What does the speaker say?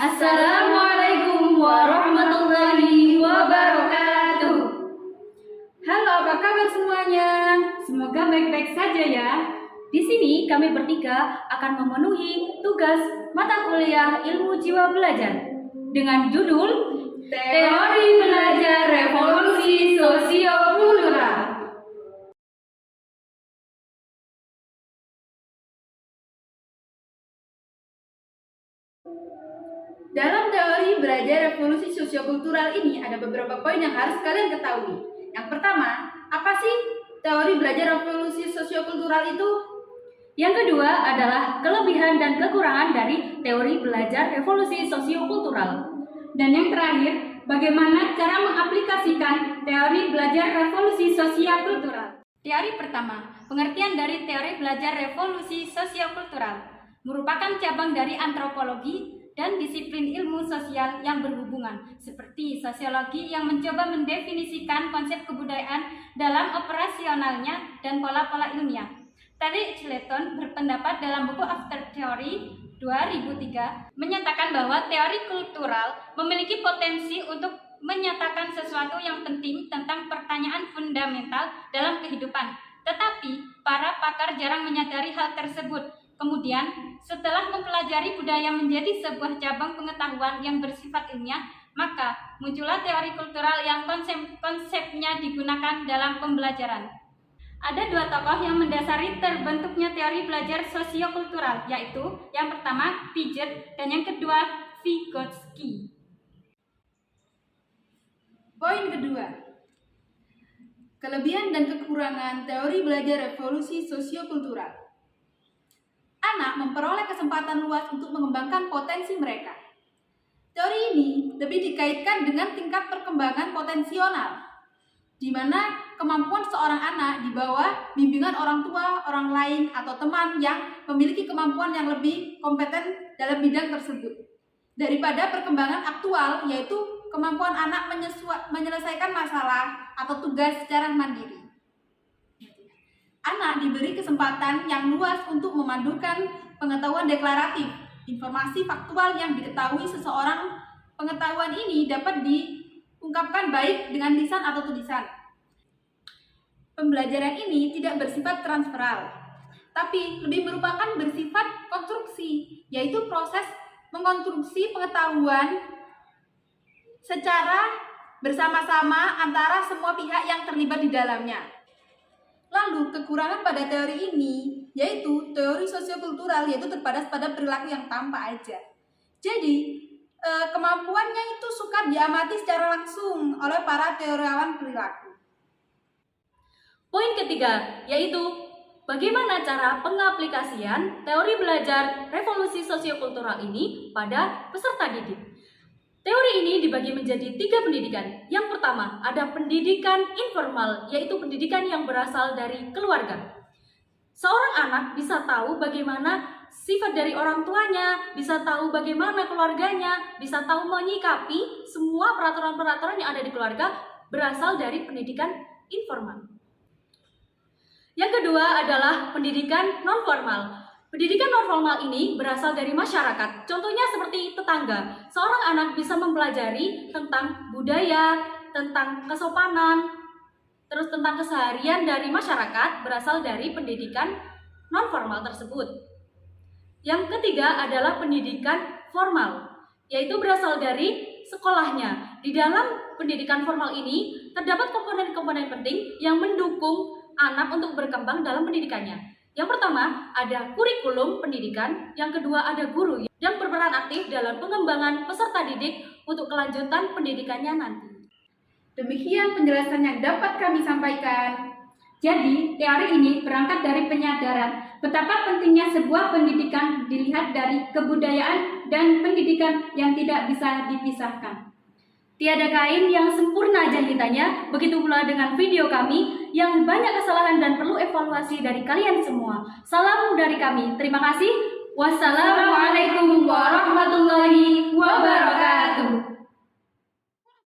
Assalamualaikum warahmatullahi wabarakatuh. Halo, apa kabar semuanya? Semoga baik-baik saja ya. Di sini kami bertiga akan memenuhi tugas mata kuliah Ilmu Jiwa Belajar dengan judul Teori Belajar Revolusi Sosiokultural. Dalam teori belajar revolusi sosiokultural ini ada beberapa poin yang harus kalian ketahui. Yang pertama, apa sih teori belajar revolusi sosiokultural itu? Yang kedua adalah kelebihan dan kekurangan dari teori belajar revolusi sosiokultural. Dan yang terakhir, bagaimana cara mengaplikasikan teori belajar revolusi sosiokultural. Teori pertama, pengertian dari teori belajar revolusi sosiokultural merupakan cabang dari antropologi dan disiplin ilmu sosial yang berhubungan, seperti sosiologi yang mencoba mendefinisikan konsep kebudayaan dalam operasionalnya dan pola-pola ilmiah. Terry Clayton berpendapat dalam buku After Theory 2003 menyatakan bahwa teori kultural memiliki potensi untuk menyatakan sesuatu yang penting tentang pertanyaan fundamental dalam kehidupan. Tetapi para pakar jarang menyadari hal tersebut. Kemudian, setelah mempelajari budaya menjadi sebuah cabang pengetahuan yang bersifat ilmiah, maka muncullah teori kultural yang konsepnya digunakan dalam pembelajaran. Ada dua tokoh yang mendasari terbentuknya teori belajar sosiokultural, yaitu yang pertama Piaget dan yang kedua Vygotsky. Poin kedua, kelebihan dan kekurangan teori belajar revolusi sosiokultural. Anak memperoleh kesempatan luas untuk mengembangkan potensi mereka. Teori ini lebih dikaitkan dengan tingkat perkembangan potensional, di mana kemampuan seorang anak di bawah bimbingan orang tua, orang lain, atau teman yang memiliki kemampuan yang lebih kompeten dalam bidang tersebut. Daripada perkembangan aktual, yaitu kemampuan anak menyelesaikan masalah atau tugas secara mandiri. Anak diberi kesempatan yang luas untuk memadukan pengetahuan deklaratif, informasi faktual yang diketahui seseorang. Pengetahuan ini dapat diungkapkan baik dengan lisan atau tulisan. Pembelajaran ini tidak bersifat transferal, tapi lebih merupakan bersifat konstruksi, yaitu proses mengkonstruksi pengetahuan secara bersama-sama antara semua pihak yang terlibat di dalamnya. Lalu kekurangan pada teori ini yaitu teori sosiokultural, yaitu terbatas pada perilaku yang tampak aja. Jadi kemampuannya itu sukar diamati secara langsung oleh para teoriawan perilaku. Poin ketiga yaitu bagaimana cara pengaplikasian teori belajar revolusi sosiokultural ini pada peserta didik. Teori ini dibagi menjadi 3 pendidikan. Yang pertama, ada pendidikan informal, yaitu pendidikan yang berasal dari keluarga. Seorang anak bisa tahu bagaimana sifat dari orang tuanya, bisa tahu bagaimana keluarganya, bisa tahu menyikapi semua peraturan-peraturan yang ada di keluarga berasal dari pendidikan informal. Yang kedua adalah pendidikan non-formal. Pendidikan non-formal ini berasal dari masyarakat. Contohnya seperti tetangga. Seorang anak bisa mempelajari tentang budaya, tentang kesopanan, terus tentang keseharian dari masyarakat berasal dari pendidikan non-formal tersebut. Yang ketiga adalah pendidikan formal, yaitu berasal dari sekolahnya. Di dalam pendidikan formal ini terdapat komponen-komponen penting yang mendukung anak untuk berkembang dalam pendidikannya. Yang pertama, ada kurikulum pendidikan. Yang kedua, ada guru yang berperan aktif dalam pengembangan peserta didik untuk kelanjutan pendidikannya nanti. Demikian penjelasan yang dapat kami sampaikan. Jadi, teori ini berangkat dari penyadaran betapa pentingnya sebuah pendidikan dilihat dari kebudayaan dan pendidikan yang tidak bisa dipisahkan. Tiada kain yang sempurna jahitannya, begitu pula dengan video kami yang banyak kesalahan dan perlu evaluasi dari kalian semua. Salam dari kami. Terima kasih. Wassalamualaikum warahmatullahi wabarakatuh.